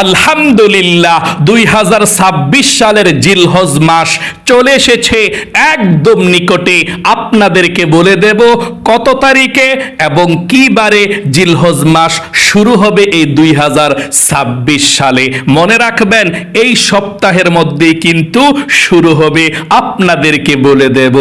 আলহামদুলিল্লাহ 2026 সালের জিলহজ মাস চলে এসেছে একদম নিকটে। আপনাদেরকে বলে দেব কত তারিখে এবং কি বারে জিলহজ মাস শুরু হবে এই 2026 সালে। মনে রাখবেন এই সপ্তাহের মধ্যেই কিন্তু শুরু হবে, আপনাদেরকে বলে দেব।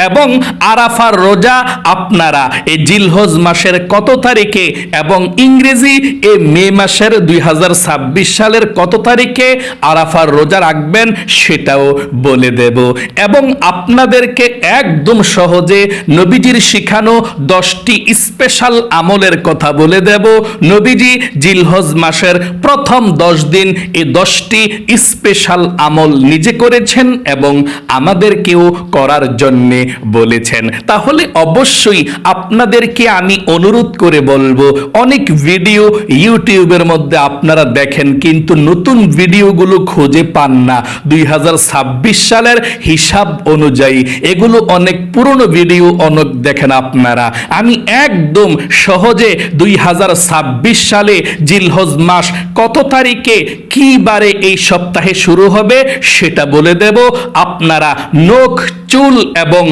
এবং আরাফার রোজা আপনারা এই জিলহজ মাসের কত তারিখে এবং ইংরেজি এই মে মাসের 2026 সালের কত তারিখে আরাফার রোজা রাখবেন সেটাও বলে দেব। এবং আপনাদেরকে একদম সহজে নবীজির শিখানো 10টি স্পেশাল আমলের কথা বলে দেব। নবীজি জিলহজ মাসের প্রথম 10 দিন এই 10টি স্পেশাল আমল নিজে করেছেন এবং আমাদেরকেও করার জন্য বলেছেন। তাহলে অবশ্যই আপনাদেরকে আমি অনুরোধ করে বলবো, অনেক ভিডিও ইউটিউবের মধ্যে আপনারা দেখেন কিন্তু নতুন ভিডিওগুলো খুঁজে পান না। 2026 সালের হিসাব অনুযায়ী এগুলো অনেক পুরনো ভিডিও অনেক দেখেন আপনারা। আমি একদম সহজে 2026 সালে জিলহজ মাস কত তারিখে কি বারে এই সপ্তাহে শুরু হবে সেটা বলে দেব। আপনারা নখ চুল এবং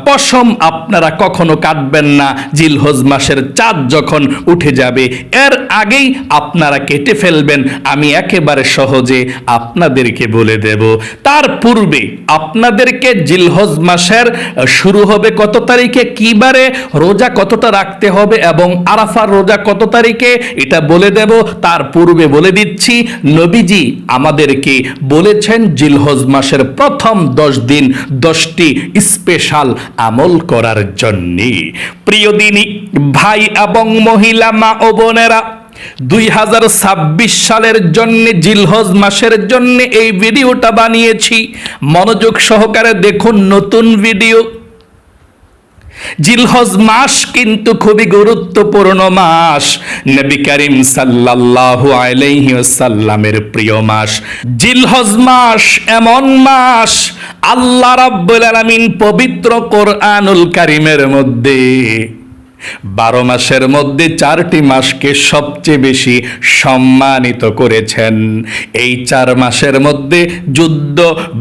পশম আপনারা কখনো কাটবেন না। জিলহজ মাসের চাঁদ যখন উঠে যাবে এর আগেই আপনারা কেটে ফেলবেন। আমি একেবারে সহজে আপনাদেরকে বলে দেব। তার পূর্বে আপনাদেরকে জিলহজ মাসের শুরু হবে কত তারিখে, কি বারে রোজা কতটা রাখতে হবে এবং আরাফার রোজা কত তারিখে এটা বলে দেব। তার পূর্বে বলে দিচ্ছি, নবীজি আমাদেরকে বলেছেন জিলহজ মাসের প্রথম 10 দিন 10টি স্পেশাল আমল করার জন্য। প্রিয় দিনী ভাই এবং মহিলা মা ও বোনেরা, 2026 সালের জন্য জিলহজ মাসের জন্য এই ভিডিওটা বানিয়েছি। মনোযোগ সহকারে দেখুন নতুন ভিডিও। জিলহজ মাস কিন্তু খুবই গুরুত্বপূর্ণ মাস, নবী করিম সাল্লাল্লাহু আলাইহি ওয়াসাল্লামের প্রিয় মাস। জিলহজ মাস এমন মাস আল্লাহ রাব্বুল আলামিন পবিত্র কোরআনুল কারীমের মধ্যে 12 মাসের মধ্যে 4টি মাসকে সবচেয়ে বেশি সম্মানিত করেছেন। এই 4 মাসের মধ্যে যুদ্ধ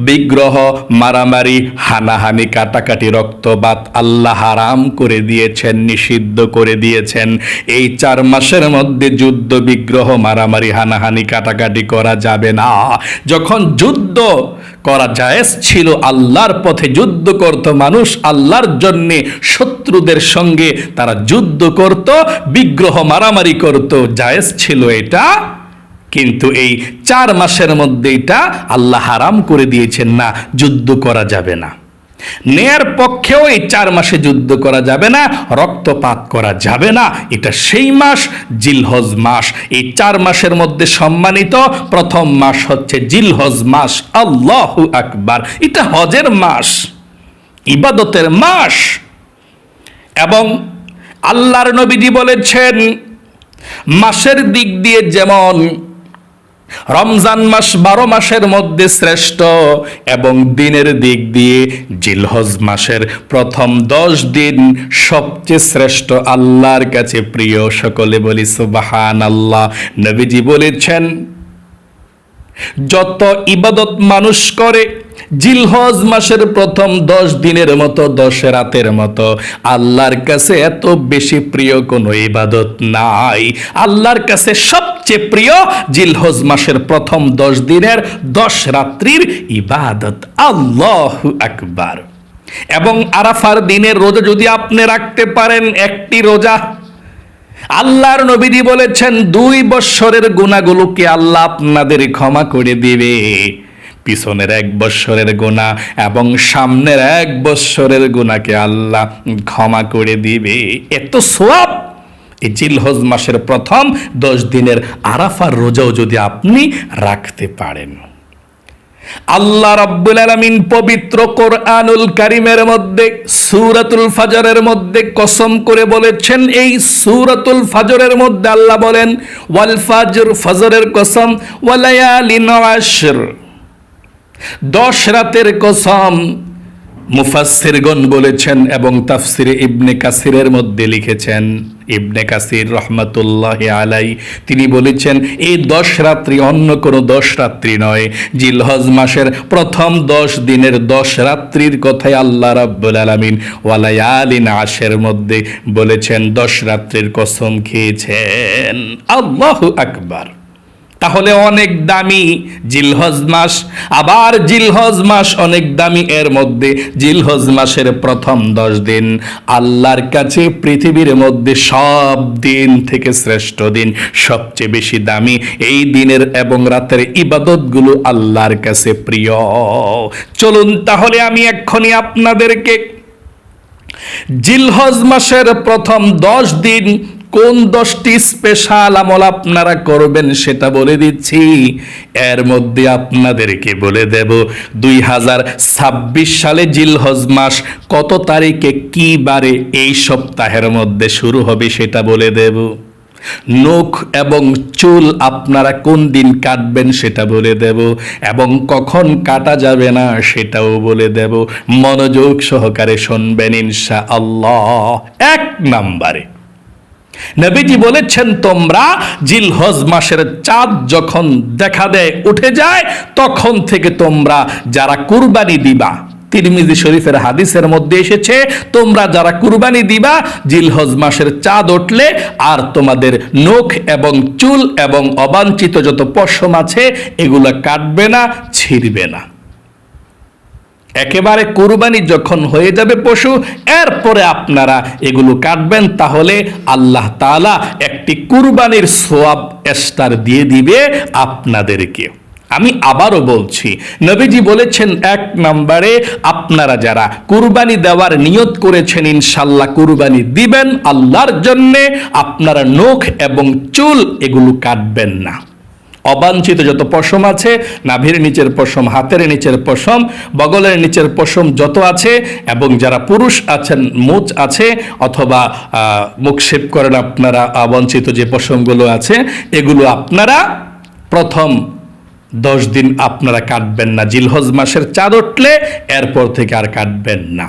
বিগ্রহ মারামারি হানাহানি কাটাকাটি রক্তপাত আল্লাহ হারাম করে দিয়েছেন, নিষিদ্ধ করে দিয়েছেন। এই 4 মাসের মধ্যে যুদ্ধ বিগ্রহ মারামারি হানাহানি কাটাকাটি করা যাবে না। যখন যুদ্ধ করা জায়েজ ছিল, আল্লাহর পথে যুদ্ধ করত মানুষ, আল্লাহর জন্য শত্রুদের সঙ্গে তারা যুদ্ধ করত, বিগ্রহ মারামারি করত, জায়েজ ছিল এটা। কিন্তু এই 4 মাসের মধ্যে এটা আল্লাহ হারাম করে দিয়েছেন, না যুদ্ধ করা যাবে না। ন্যায়ের পক্ষেও এই 4 মাসে যুদ্ধ করা যাবে না, রক্তপাত করা যাবে না। এটা সেই মাস জিলহজ মাস। এই 4 মাসের মধ্যে সম্মানিত প্রথম মাস হচ্ছে জিলহজ মাস। আল্লাহু আকবার। এটা হজের মাস, ইবাদতের মাস। এবং আল্লাহর নবীজি বলেছেন মাসের দিক দিয়ে যেমন রমজান মাস 12 মাসের মধ্যে শ্রেষ্ঠ, এবং দিনের দিক দিয়ে জিলহজ মাসের প্রথম 10 দিন সবচেয়ে শ্রেষ্ঠ, আল্লাহর কাছে প্রিয়। সকলে বলি সুবহানাল্লাহ। নবীজি বলেছেন যত ইবাদত মানুষ করে জিলহজ মাসের প্রথম 10 দিনের মতো, 10 রাতের মতো আল্লাহর কাছে এত বেশি প্রিয় কোনো ইবাদত নাই। আল্লাহর কাছে সবচেয়ে প্রিয় জিলহজ মাসের প্রথম 10 দিনের 10 রাত্রির ইবাদত। আল্লাহু আকবার। এবং আরাফার দিনের রোজা যদি আপনি রাখতে পারেন, একটি রোজা, আল্লাহর নবীজি বলেছেন 2 বছরের গুনাহগুলোকে আল্লাহ আপনাদের ক্ষমা করে দিবে। পিছনের 1 বছরের গুনাহ এবং সামনের 1 বছরের গুনাহকে আল্লাহ ক্ষমা করে দিবে। এত সওয়াব এই জিলহজ মাসের প্রথম 10 দিনের আরাফার রোজাও যদি আপনি রাখতে পারেন। আল্লাহ রাব্বুল আলামিন পবিত্র কোরআনুল কারীমের মধ্যে সূরাতুল ফজরের মধ্যে কসম করে বলেছেন, এই সূরাতুল ফজরের মধ্যে আল্লাহ বলেন ওয়াল ফাজর, ফজরের কসম, ওয়ালায়ালিন আশর, 10 রাতের কসম, মুফাসসিরগণ বলেছেন এবং তাফসিরে ইবনে কাসিরের মধ্যে লিখেছেন, ইবনে কাসির রহমাতুল্লাহি আলাই তিনি বলেছেন এই 10 রাত্রি অন্য কোনো 10 রাত্রি নয়, জিলহজ মাসের প্রথম 10 দিনের 10 রাত্রির কথাই আল্লাহ রাব্বুল আলামিন ওয়ালায়ালিন আশের মধ্যে বলেছেন 10 রাত্রির কসম খেয়েছেন। আল্লাহু আকবার। তাহলে অনেক দামি জিলহজ মাস, আবার জিলহজ মাস অনেক দামি, এর মধ্যে জিলহজ মাসের প্রথম 10 দিন আল্লাহর কাছে পৃথিবীর মধ্যে সব দিন থেকে শ্রেষ্ঠ দিন, সবচেয়ে বেশি দামি। এই দিনের এবং রাতের ইবাদতগুলো আল্লাহর কাছে প্রিয়। চলুন তাহলে আমি এক্ষুনি আপনাদেরকে জিলহজ মাসের প্রথম 10 দিন কোন 10টি স্পেশাল আমল আপনারা করবেন সেটা বলে দিচ্ছি। এর মধ্যে আপনাদেরকে বলে দেব 2026 সালে জিলহজ মাস কত তারিখে কি বারে এই সপ্তাহের মধ্যে শুরু হবে সেটা বলে দেব। নখ এবং চুল আপনারা কোন দিন কাটবেন সেটা বলে দেব, এবং কখন কাটা যাবে না সেটাও বলে দেব। মনোযোগ সহকারে শুনবেন ইনশাআল্লাহ। 1 নম্বরে নবীজি বলেছেন, তোমরা জিলহজ মাসের চাঁদ যখন দেখা দেয়, উঠে যায়, তখন থেকে তোমরা যারা কুরবানি দিবা, তিরমিজি শরীফের হাদিসের মধ্যে এসেছে, তোমরা যারা কুরবানি দিবা জিলহজ মাসের চাঁদ উঠলে আর তোমাদের নখ এবং চুল এবং অবাঞ্ছিত যত পশম আছে এগুলো কাটবে না, ছিঁড়বে না। একেবারে কুরবানি যখন হয়ে যাবে পশু, এরপরে আপনারা এগুলো কাটবেন, তাহলে আল্লাহ তাআলা একটি কুরবানির সওয়াব এক্সট্রা দিয়ে দিবে আপনাদেরকে। আমি আবারও বলছি, নবীজি বলেছেন 1 নম্বরে আপনারা যারা কুরবানি দেওয়ার নিয়ত করেছেন ইনশাআল্লাহ কুরবানি দিবেন আল্লাহর জন্যে, আপনারা নখ এবং চুল এগুলো কাটবেন না। অবাঞ্ছিত যত পশম আছে, নাভির নিচের পশম, হাতের নিচের পশম, বগলের নিচের পশম যত আছে, এবং যারা পুরুষ আছেন মুছ আছে অথবা মুখ শেভ করেন আপনারা, অবাঞ্ছিত যে পশমগুলো আছে এগুলো আপনারা প্রথম 10 দিন আপনারা কাটবেন না। জিলহজ মাসের চাঁদ উঠলে এরপর থেকে আর কাটবেন না।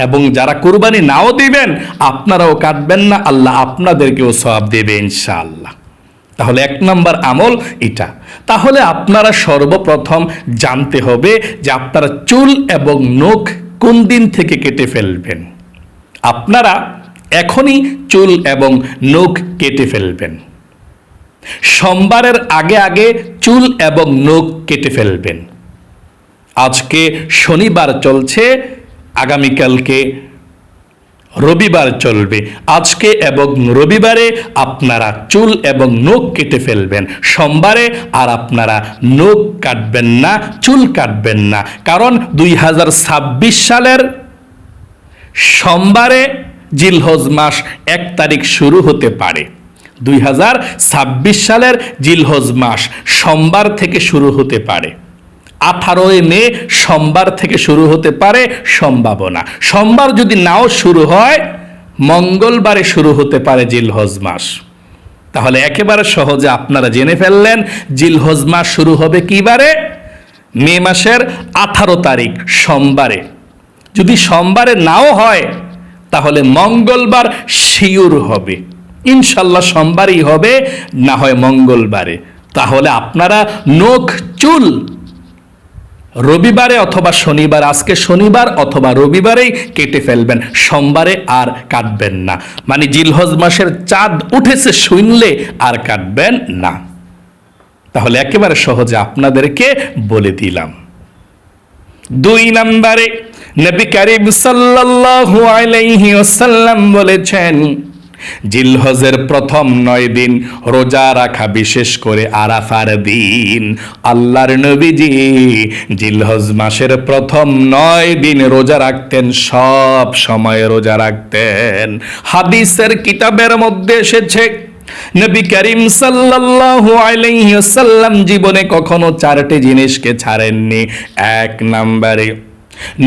এবং যারা কুরবানি নাও দিবেন আপনারাও কাটবেন না, আল্লাহ আপনাদেরকেও সওয়াব দেবে ইনশাআল্লাহ। তাহলে 1 নম্বর আমল এটা। তাহলে আপনারা সর্বপ্রথম জানতে হবে যে আপনারা চুল এবং নখ কোন দিন থেকে কেটে ফেলবেন। আপনারা এখনই চুল এবং নখ কেটে ফেলবেন। সোমবারের আগে আগে চুল এবং নখ কেটে ফেলবেন। আজকে শনিবার চলছে, আগামীকালকে রবিবার চলবে। আজকে এবং রবিবারে আপনারা চুল এবং নখ কেটে ফেলবেন। সোমবারে আর আপনারা নখ কাটবেন না, চুল কাটবেন না, কারণ 2026 সালের সোমবারে জিলহজ মাস 1 তারিখ শুরু হতে পারে। 2026 সালের জিলহজ মাস সোমবার থেকে শুরু হতে পারে। 18 মে সোমবার থেকে শুরু হতে পারে সম্ভাবনা। সোমবার যদি নাও শুরু হয়, মঙ্গলবারে শুরু হতে পারে জিলহজ মাস। তাহলে একেবারে সহজে আপনারা জেনে ফেললেন জিলহজ মাস শুরু হবে কি বারে? মে মাসের 18 তারিখ সোমবারে। যদি সোমবারে নাও হয় তাহলে মঙ্গলবার শিওর হবে, ইনশাল্লাহ সোমবারই হবে, না হয় মঙ্গলবারে। তাহলে আপনারা নখ চুল রবিবারে অথবা শনিবার, আজকে শনিবার অথবা রবিবারেই কেটে ফেলবেন, সোমবারে আর কাটবেন না। মানে জিলহজ মাসের চাঁদ উঠেছে শুনলে আর কাটবেন না। তাহলে একেবারে সহজে আপনাদেরকে বলে দিলাম। 2 নম্বরে নবী করিম সাল্লাল্লাহু আলাইহি ওয়াসাল্লাম বলেছেন, জিলহজের প্রথম 9 দিন রোজা রাখা, বিশেষ করে আরাফার দিন। আল্লাহর নবীজি জিলহজ মাসের প্রথম 9 দিন রোজা রাখতেন, সব সময় রোজা রাখতেন। হাদিসের কিতাবের মধ্যে এসেছে নবী করিম সাল্লাল্লাহু আলাইহি ওয়াসাল্লাম জীবনে কখনো 4টি জিনিসকে ছাড়েননি। 1 নম্বরে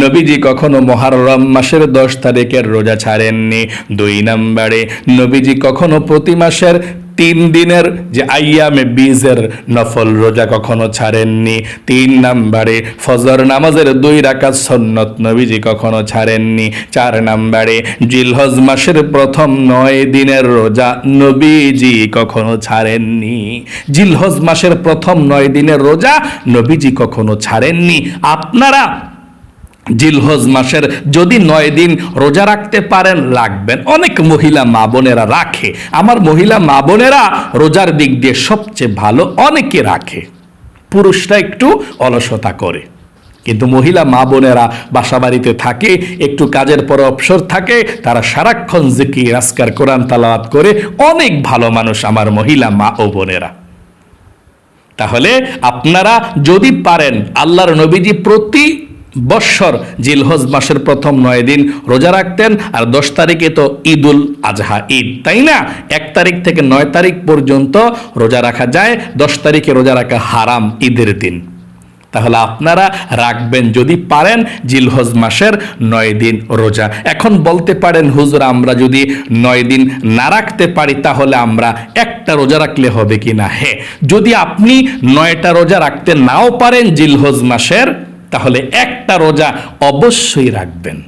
নবীজি কখনো মুহররম মাসের 10 তারিখের রোজা ছাড়েননি। 2 নম্বরে নবীজি কখনো প্রতি মাসের 3 দিনের যে আইয়ামে বীজের নফল রোজা কখনো ছাড়েননি। 3 নম্বরে ফজর নামাজের 2 রাকাত সুন্নত নবীজি কখনো ছাড়েননি। 4 নম্বরে জিলহজ মাসের প্রথম 9 দিনের রোজা নবীজি কখনো ছাড়েননি। জিলহজ মাসের প্রথম 9 দিনের রোজা নবীজি কখনো ছাড়েননি। আপনারা জিলহজ মাসের যদি 9 দিন রোজা রাখতে পারেন রাখবেন। অনেক মহিলা মা বোনেরা রাখে, আমার মহিলা মা বোনেরা রোজার দিক দিয়ে সবচেয়ে ভালো, অনেকে রাখে, পুরুষরা একটু অলসতা করে। কিন্তু মহিলা মা বোনেরা বাসা বাড়িতে থাকে, একটু কাজের পর অবসর থাকে, তারা সারাক্ষণ জিকির আজকার কোরআন তেলাওয়াত করে, অনেক ভালো মানুষ আমার মহিলা মা ও বোনেরা। তাহলে আপনারা যদি পারেন, আল্লাহর নবীজি প্রতি বৎসর জিলহজ মাসের প্রথম 9 দিন রোজা রাখতেন। আর 10 তারিখে তো ঈদুল আজহা, ঈদ, তাই না? 1 তারিখ থেকে 9 তারিখ পর্যন্ত রোজা রাখা যায়, 10 তারিখে রোজা রাখা হারাম, ঈদের দিন। তাহলে আপনারা রাখবেন যদি পারেন জিলহজ মাসের 9 দিন রোজা। এখন বলতে পারেন হুজুর আমরা যদি 9 দিন না রাখতে পারি তাহলে আমরা একটা রোজা রাখলে হবে কি না? হ্যাঁ, যদি আপনি 9টা রোজা রাখতে নাও পারেন জিলহজ মাসের, তাহলে একটা রোজা অবশ্যই রাখবেন,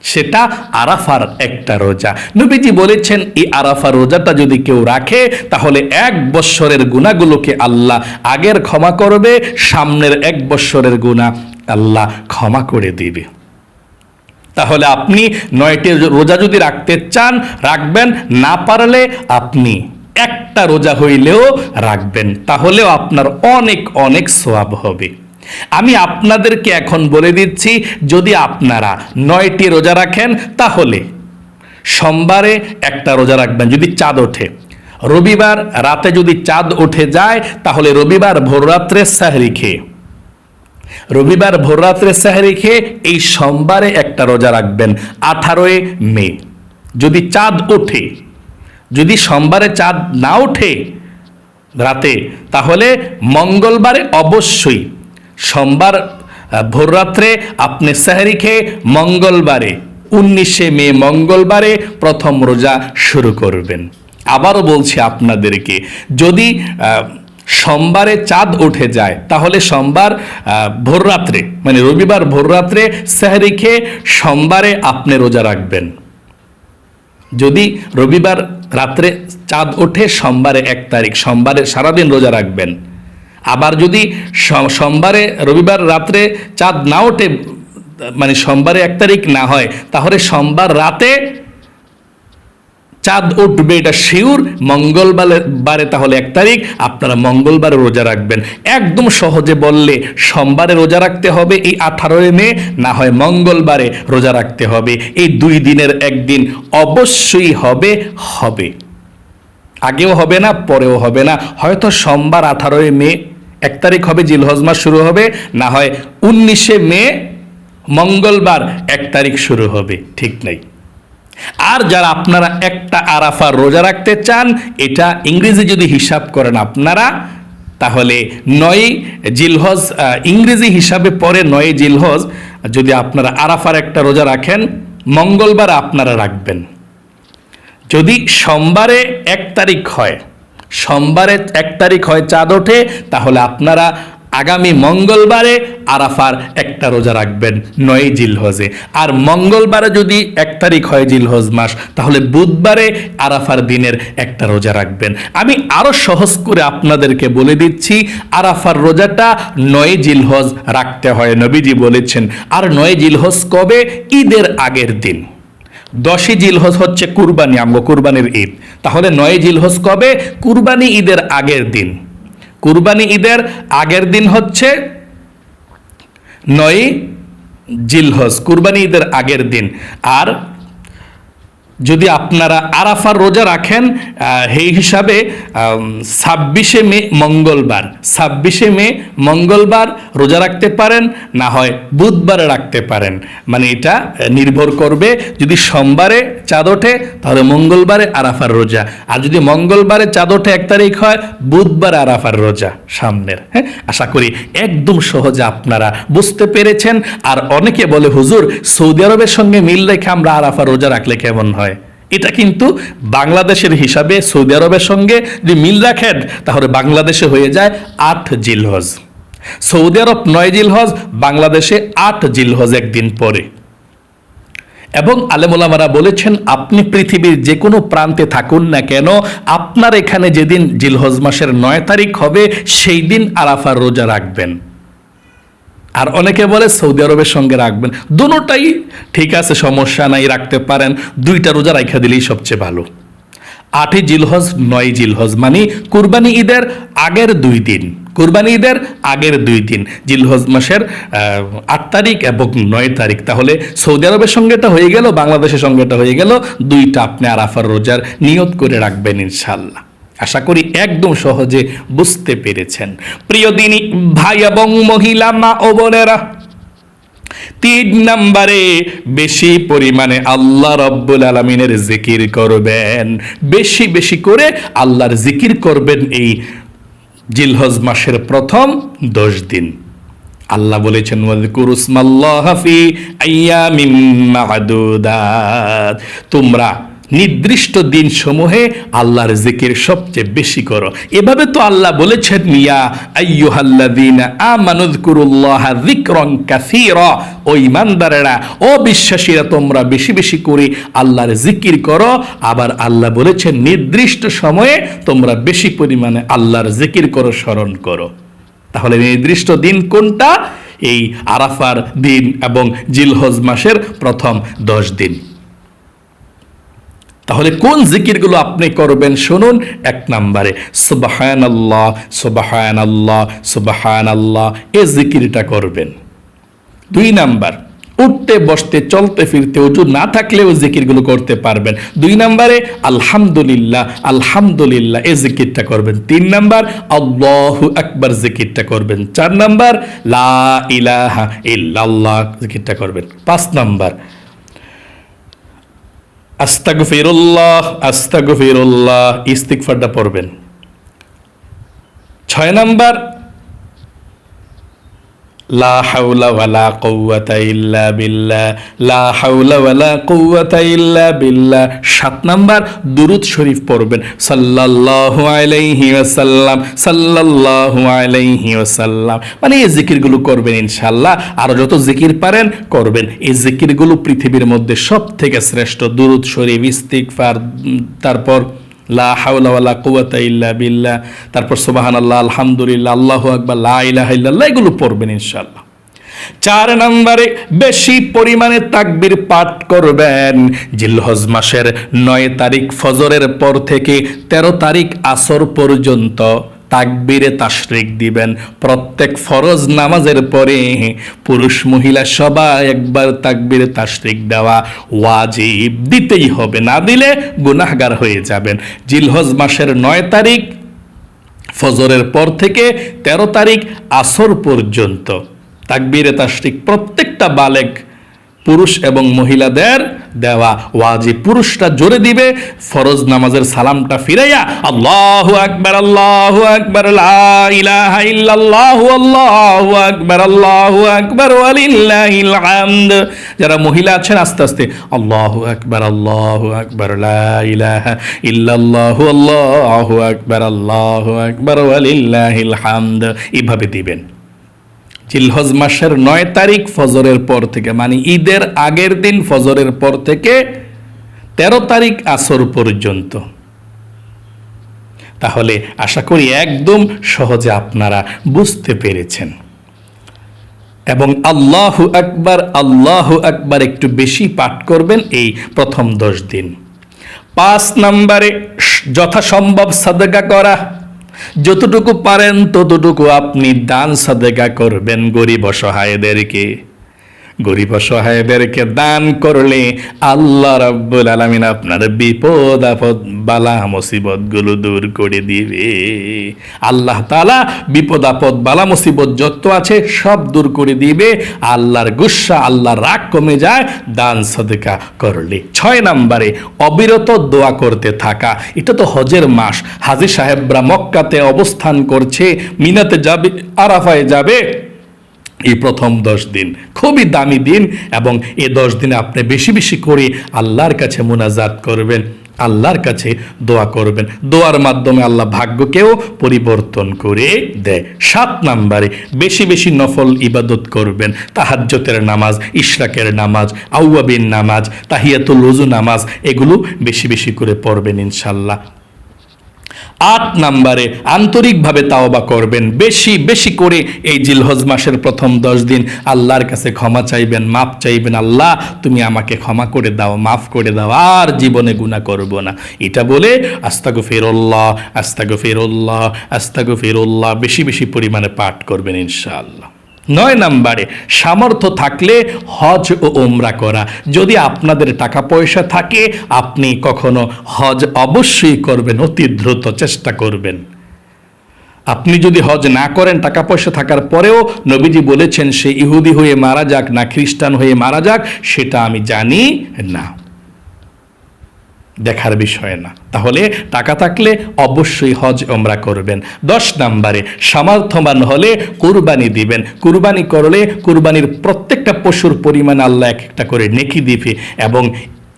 সেটা আরাফার একটা রোজা। নবীজি বলেছেন এই আরাফার রোজাটা যদি কেউ রাখে তাহলে 1 বৎসরের গুনাহগুলোকে আল্লাহ আগের ক্ষমা করবে, সামনের 1 বৎসরের গুনাহ আল্লাহ ক্ষমা করে দিবে। তাহলে আপনি 9টি রোজা যদি রাখতে চান রাখবেন, না পারলে আপনি একটা রোজা হইলেও রাখবেন, তাহলেও আপনার অনেক অনেক সওয়াব হবে। আমি আপনাদেরকে এখন বলে দিচ্ছি, যদি আপনারা 9টি রোজা রাখেন তাহলে সোমবারে একটা রোজা রাখবেন যদি চাঁদ ওঠে। রবিবার রাতে যদি চাঁদ উঠে যায় তাহলে রবিবার ভোররাত্রে সাহরি খেয়ে, রবিবার ভোররাত্রে সাহরি খেয়ে এই সোমবারে একটা রোজা রাখবেন 18 মে। যদি চাঁদ ওঠে, যদি সোমবারে চাঁদ না ওঠে রাতে, তাহলে মঙ্গলবারে অবশ্যই, সোমবার ভোররাত্রে আপনি সাহরি খেয়ে মঙ্গলবারে 19 মে মঙ্গলবারে প্রথম রোজা শুরু করবেন। আবারও বলছি আপনাদেরকে, যদি সোমবারে চাঁদ উঠে যায় তাহলে সোমবার ভোররাত্রে, মানে রবিবার ভোররাত্রে সাহরি খেয়ে সোমবারে আপনি রোজা রাখবেন। যদি রবিবার রাত্রে চাঁদ ওঠে সোমবারে 1 তারিখ, সোমবারে সারাদিন রোজা রাখবেন। আবার যদি সোমবারে রবিবার রাত্রে চাঁদ না ওঠে, মানে সোমবারে 1 তারিখ না হয়, তাহলে সোমবার রাতে চাঁদ উঠবে এটা শিওর, মঙ্গলবারে তাহলে 1 তারিখ আপনারা মঙ্গলবারে রোজা রাখবেন। একদম সহজে বললে সোমবারে রোজা রাখতে হবে এই 18 মে, না হয় মঙ্গলবারে রোজা রাখতে হবে। এই 2 দিনের একদিন অবশ্যই হবে, আগেও হবে না পরেও হবে না। হয়তো সোমবার 18 মে 1 তারিখ হবে, জিলহজ মাস শুরু হবে, না হয় 19 মে মঙ্গলবার 1 তারিখ শুরু হবে, ঠিক নাই। আর যারা আপনারা একটা আরাফার রোজা রাখতে চান, এটা ইংরেজি যদি হিসাব করেন আপনারা, তাহলে 9 জিলহজ ইংরেজি হিসাবে পরে 9 জিলহজ যদি আপনারা আরাফার একটা রোজা রাখেন, মঙ্গলবার আপনারা রাখবেন। যদি সোমবারে 1 তারিখ হয়, সোমবারে 1 তারিখ হয় চাঁদ ওঠে, তাহলে আপনারা আগামী মঙ্গলবারে আরাফার একটা রোজা রাখবেন 9 জিলহজে। আর মঙ্গলবারে যদি 1 তারিখ হয় জিলহজ মাস, তাহলে বুধবারে আরাফার দিনের একটা রোজা রাখবেন। আমি আরো সহজ করে আপনাদেরকে বলে দিচ্ছি, আরাফার রোজাটা 9 জিলহজ রাখতে হয়, নবীজি বলেছেন। আর 9 জিলহজ কবে? ঈদের আগের দিন। 10 জিলহজ হচ্ছে কুরবানি, কুরবানির ঈদ। তাহলে 9 জিলহজ কবে? কুরবানি ঈদের আগের দিন। কুরবানি ঈদের আগের দিন হচ্ছে 9 জিলহজ, কুরবানি ঈদের আগের দিন। আর যদি আপনারা আরাফার রোজা রাখেন সেই হিসাবে 26 মে মঙ্গলবার, 26 মে মঙ্গলবার রোজা রাখতে পারেন, না হয় বুধবারে রাখতে পারেন। মানে এটা নির্ভর করবে, যদি সোমবারে চাঁদ ওঠে তাহলে মঙ্গলবারে আরাফার রোজা, আর যদি মঙ্গলবারে চাঁদ ওঠে 1 তারিখ হয়, বুধবারে আরাফার রোজা সামনের। হ্যাঁ, আশা করি একদম সহজে আপনারা বুঝতে পেরেছেন। আর অনেকে বলে হুজুর সৌদি আরবের সঙ্গে মিল রেখে আমরা আরাফার রোজা রাখলে কেমন হয়? এটা কিন্তু বাংলাদেশের হিসাবে সৌদি আরবের সঙ্গে যদি মিল রাখেন তাহলে বাংলাদেশে হয়ে যায় 8 জিলহজ, সৌদি আরব 9 জিলহজ, বাংলাদেশে 8 জিলহজ একদিন পরে। এবং আলেম ওলামারা বলেছেন আপনি পৃথিবীর যে কোনো প্রান্তে থাকুন না কেন, আপনার এখানে যেদিন জিলহজ মাসের 9 তারিখ হবে সেই দিন আরাফার রোজা রাখবেন। আর অনেকে বলে সৌদি আরবের সঙ্গে রাখবেন, দুটোটাই ঠিক আছে, সমস্যা নাই, রাখতে পারেন, 2টা রোজা রাখা দিলেই সবচেয়ে ভালো। 8 জিলহজ 9 জিলহজ মানে কুরবানি ঈদের আগের 2 দিন, কুরবানি ঈদের আগের 2 দিন জিলহজ মাসের 8 তারিখ এবং 9 তারিখ। তাহলে সৌদি আরবের সঙ্গে এটা হয়ে গেল, বাংলাদেশের সঙ্গে এটা হয়ে গেল, 2টা আপনি আরাফার রোজার নিয়ত করে রাখবেন ইনশাআল্লাহ। আশা করি একদম সহজে বুঝতে পেরেছেন। প্রিয় দিনী ভাই এবং মহিলা মা ও বোনেরা, 3 নম্বরে বেশি পরিমাণে আল্লাহ রাব্বুল আলামিনের জিকির করবেন, বেশি বেশি করে আল্লাহর জিকির করবেন এই জিলহজ মাসের প্রথম 10 দিন। আল্লাহ বলেছেন ওয়াযকুরুসমাল্লাহি ফি আইয়ামিন মা'দুদাত, তোমরা নির্দিষ্ট দিন সমূহে আল্লাহর জিকির সবচেয়ে বেশি করো। এভাবে তো আল্লাহ বলেছেন ইয়া আইয়ুহাল্লাযীনা আমানু যকুরুল্লাহা যিকরান কাসীরা, ও ঈমানদারেরা, ও বিশ্বাসীরা, তোমরা বেশি বেশি করে আল্লাহর জিকির করো। আবার আল্লাহ বলেছেন নির্দিষ্ট সময়ে তোমরা বেশি পরিমাণে আল্লাহর জিকির করো, স্মরণ করো। তাহলে নির্দিষ্ট দিন কোনটা? এই আরাফার দিন এবং জিলহজ মাসের প্রথম 10 দিন। তাহলে কোন জিকিরগুলো আপনি করবেন শুনুন। 1 নম্বরে সুবহানাল্লাহ সুবহানাল্লাহ সুবহানাল্লাহ, এই জিকিরটা করবেন। 2 নাম্বার, উঠতে বসতে চলতে ফিরতে ওযু না থাকলেও জিকিরগুলো করতে পারবেন। 2 নম্বরে আলহামদুলিল্লাহ আলহামদুলিল্লাহ, এই জিকিরটা করবেন। 3 নাম্বার আল্লাহু আকবার জিকিরটা করবেন। 4 নাম্বার লা ইলাহা ইল্লাল্লাহ জিকিরটা করবেন। 5 নাম্বার আস্তাগফিরুল্লাহ আস্তাগফিরুল্লাহ ইস্তিগফারটা পড়বেন। 6 নাম্বার লা হাওলা ওয়ালা কুওয়াতা ইল্লা বিল্লাহ, লা হাওলা ওয়ালা কুওয়াতা ইল্লা বিল্লাহ। 7 নাম্বার দুরূদ শরীফ পড়বেন, সাল্লাল্লাহু আলাইহি ওয়াসাল্লাম সাল্লাল্লাহু আলাইহি ওয়াসাল্লাম। মানে এই জিকিরগুলো করবেন ইনশাআল্লাহ। আর যত জিকির পারেন করবেন। এই জিকিরগুলো পৃথিবীর মধ্যে সবথেকে শ্রেষ্ঠ। দুরূদ শরীফ, ইস্তিগফার, তারপর লা হাওলা ওয়ালা কুওয়াতা ইল্লা বিল্লাহ, তারপর সুবহানাল্লাহ আলহামদুলিল্লাহ আল্লাহু আকবার লা ইলাহা ইল্লাল্লাহ, এগুলো পড়বেন ইনশাআল্লাহ। 4 নম্বরে বেশি পরিমাণে তাকবীর পাঠ করবেন। জিলহজ মাসের 9 তারিখ ফজরের পর থেকে 13 তারিখ আসর পর্যন্ত তাকবীরে তাশরিক দিবেন। প্রত্যেক ফরজ নামাজের পরে পুরুষ মহিলা সবাই একবার তাকবীরে তাশরিক দেওয়া ওয়াজিব, দিতেই হবে, না দিলে গুনাহগার হয়ে যাবেন। জিলহজ মাসের 9 তারিখ ফজরের পর থেকে 13 তারিখ আসর পর্যন্ত তাকবীরে তাশরিক প্রত্যেকটা বালেগ পুরুষ এবং মহিলাদের দেওয়া ওয়াজিব। পুরুষরা জোরে দিবে, ফরজ নামাজের সালামটা ফিরাইয়া আল্লাহু আকবার আল্লাহু আকবার লা ইলাহা ইল্লাল্লাহু আল্লাহু আকবার ওয়ালিল্লাহিল হামদ। যারা মহিলা আছেন আস্তে আস্তে আল্লাহু আকবার লা ইলাহা ইল্লাল্লাহু আল্লাহু আকবার ওয়ালিল্লাহিল হামদ, এভাবে দিবেন। জিলহজ মাসের 9 তারিখ ফজরের পর থেকে, মানে ঈদের আগের দিন ফজরের পর থেকে 13 তারিখ আসর পর্যন্ত। তাহলে আশা করি একদম সহজে আপনারা বুঝতে পেরেছেন। এবং আল্লাহু আকবার একটু বেশি পাঠ করবেন এই প্রথম 10 দিন। 5 নম্বরে যথাসম্ভব সাদকা করা। যতটুকু পারেন ততটুকু আপনি দান সাদকা করবেন গরিব অসহায়দেরকে। গরিব অসহায়দেরকে দান করলে আল্লাহ রাব্বুল আলামিন আপনার বিপদ আপদ বালা মুসিবত গুলো দূর করে দিবে। আল্লাহ তাআলা বিপদ আপদ বালা মুসিবত যত আছে সব দূর করে দিবে। আল্লাহর গুসা, আল্লাহর রাগ কমে যায় দান সাদকা করলে। 6 নম্বরে অবিরত দোয়া করতে থাকা। এটা তো হজের মাস, হাজী সাহেবরা মক্কাতে অবস্থান করছে, মিনাতে যাবে, আরাফায় যাবে, এই প্রথম 10 দিন খুবই দামি দিন, এবং এই 10 দিনে আপনি বেশি বেশি করে আল্লাহর কাছে মুনাজাত করবেন, আল্লাহর কাছে দোয়া করবেন। দোয়ার মাধ্যমে আল্লাহ ভাগ্যকেও পরিবর্তন করে দেয়। 7 নম্বরে বেশি বেশি নফল ইবাদত করবেন। তাহাজ্জুদের নামাজ, ইশরাকের নামাজ, আউয়াবিন নামাজ, তাহিয়াতুল ওযু নামাজ, এগুলো বেশি বেশি করে পড়বেন ইনশাআল্লাহ। 8 নম্বরে আন্তরিকভাবে তাওবা করবেন, বেশি বেশি করে এই জিলহজ মাসের প্রথম 10 দিন আল্লাহর কাছে ক্ষমা চাইবেন, মাফ চাইবেন। আল্লাহ তুমি আমাকে ক্ষমা করে দাও, মাফ করে দাও, আর জীবনে গুনাহ করব না। এটা বলে আস্তাগফিরুল্লাহ, আস্তাগফিরুল্লাহ, আস্তাগফিরুল্লাহ বেশি বেশি পরিমাণে পাঠ করবেন ইনশাআল্লাহ। 9 নম্বরে সামর্থ্য থাকলে হজ ও উমরা করা। যদি আপনাদের টাকা পয়সা থাকে আপনি কখনো হজ অবশ্যই করবেন, অতি দ্রুত চেষ্টা করবেন। আপনি যদি হজ না করেন টাকা পয়সা থাকার পরেও, নবীজি বলেছেন সে ইহুদি হয়ে মারা যাক না খ্রিস্টান হয়ে মারা যাক সেটা আমি জানি না, দেখার বিষয় না। তাহলে টাকা থাকলে অবশ্যই হজ উমরা করবেন। 10 নম্বরে সামর্থ্যবান হলে কুরবানি দিবেন। কুরবানি করলে কুরবানির প্রত্যেকটা পশুর পরিমাণ আল্লাহ এক একটা করে নেকি দিবে, এবং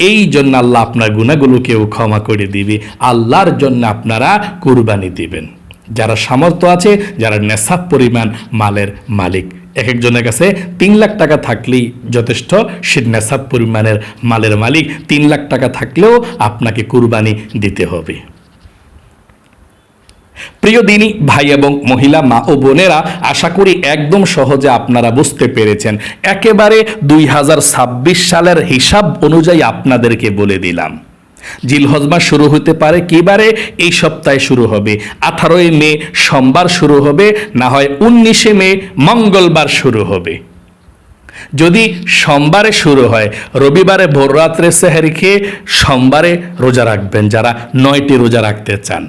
এই জন্য আল্লাহ আপনার গুনাহগুলোকেও ক্ষমা করে দিবে। আল্লাহর জন্য আপনারা কুরবানি দিবেন। যারা সামর্থ্য আছে, যারা নেশাব পরিমাণ মালের মালিক, এক একজনের কাছে 3 লাখ টাকা থাকলেই যথেষ্ট, সে নেশাব পরিমাণের মালের মালিক। 3 লাখ টাকা থাকলেও আপনাকে কুরবানি দিতে হবে। প্রিয় দিনী ভাই এবং মহিলা মা ও বোনেরা, আশা করি একদম সহজে আপনারা বুঝতে পেরেছেন। একেবারে 2026 সালের হিসাব অনুযায়ী আপনাদেরকে বলে দিলাম। জিলহজ মাস শুরু হতে পারে কিবারে? এই সপ্তাহে শুরু হবে। 18 মে সোমবার শুরু হবে, না হয় 19 মে মঙ্গলবার শুরু হবে। যদি সোমবারে শুরু হয়, রবিবারে ভোররাত্রে সেহরি খেয়ে সোমবারে রোজা রাখবেন যারা 9টি রোজা রাখতে চান।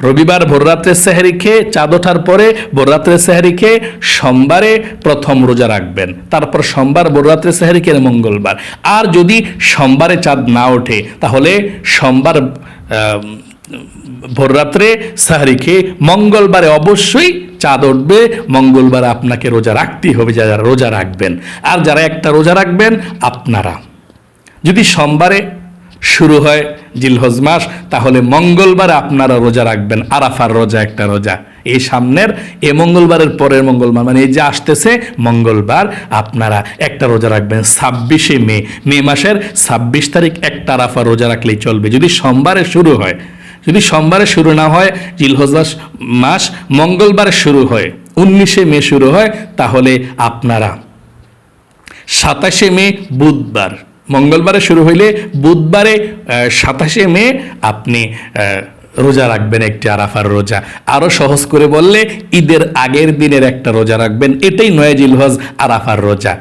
রবিবার ভোররাত্রে সেহরি খেয়ে চাঁদ ওঠার পরে ভোররাত্রে সেহরি খেয়ে সোমবারে প্রথম রোজা রাখবেন, তারপর সোমবার ভোররাত্রে সেহরি খেয়ে মঙ্গলবার। আর যদি সোমবারে চাঁদ না ওঠে তাহলে সোমবার ভোররাত্রে সেহরি খেয়ে মঙ্গলবারে অবশ্যই চাঁদ উঠবে, মঙ্গলবার আপনাকে রোজা রাখতেই হবে যারা রোজা রাখবেন। আর যারা একটা রোজা রাখবেন আপনারা, যদি সোমবারে শুরু হয় জিলহজ মাস তাহলে মঙ্গলবার আপনারা রোজা রাখবেন, আরাফার রোজা একটা রোজা। এই সামনের এ মঙ্গলবারের পরের মঙ্গলবার, মানে এই যে আসতেছে মঙ্গলবার, আপনারা একটা রোজা রাখবেন 26 মে, মে মাসের 26 তারিখ একটা আরাফার রোজা রাখলেই চলবে। যদি সোমবারে শুরু হয়, যদি সোমবারে শুরু না হয়, জিলহজ মাস মঙ্গলবারে শুরু হয়, 19 মে শুরু হয়, তাহলে আপনারা 27 মে বুধবার, মঙ্গলবারে শুরু হইলে বুধবারে 27 মে আপনি রোজা রাখবেন একটি আরাফার রোজা। আরো সহজ করে বললে ঈদের আগের দিনের একটা রোজা রাখবেন, এটাই 9 জিলহজ আরাফার রোজা।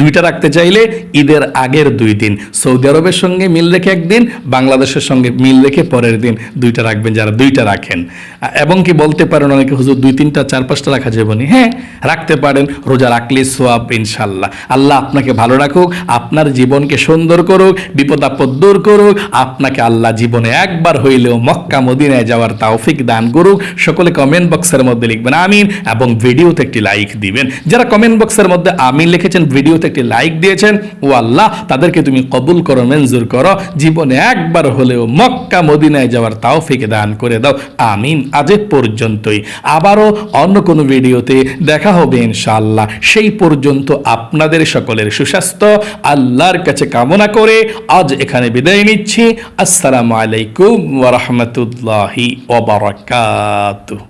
2টা রাখতে চাইলে ঈদের আগের 2 দিন, সৌদি আরবের সঙ্গে মিল রেখে একদিন, বাংলাদেশের সঙ্গে মিল রেখে পরের দিন 2টা রাখবেন যারা 2টা রাখেন। এবং কি বলতে পারেন অনেকে, হুজুর 2, 3টা 4, 5টা রাখা যাবে না? হ্যাঁ, রাখতে পারেন। রোজা রাখলে সোয়াব ইনশাল্লাহ। আল্লাহ আপনাকে ভালো রাখুক, আপনার জীবনকে সুন্দর করুক, বিপদ আপদ দূর করুক। আপনাকে আল্লাহ জীবনে একবার হইলেও মক্কা মদিনায় যাওয়ার তৌফিক দান করুক। সকলে কমেন্ট বক্সের মধ্যে লিখবেন আমিন, এবং ভিডিওতে একটি লাইক দিবেন। যারা কমেন্ট বক্সের মধ্যে আমিন লিখেছেন, ভিডিওতে একটি লাইক দিয়েছেন, ও আল্লাহ তাদেরকে তুমি কবুল করো, মঞ্জুর করো, জীবনে একবার হলেও মক্কা মদিনায় যাওয়ার তৌফিক দান করে দাও, আমিন। আজ পর্যন্তই, আবারও অন্য কোনো ভিডিওতে দেখা হবে ইনশাআল্লাহ। সেই পর্যন্ত আপনাদের সকলের সুস্বাস্থ্য আল্লাহর কাছে কামনা করে আজ এখানে বিদায় নিচ্ছি। আসসালামু আলাইকুম ওয়া রাহমাতুল্লাহি ওয়া বারাকাতুহু।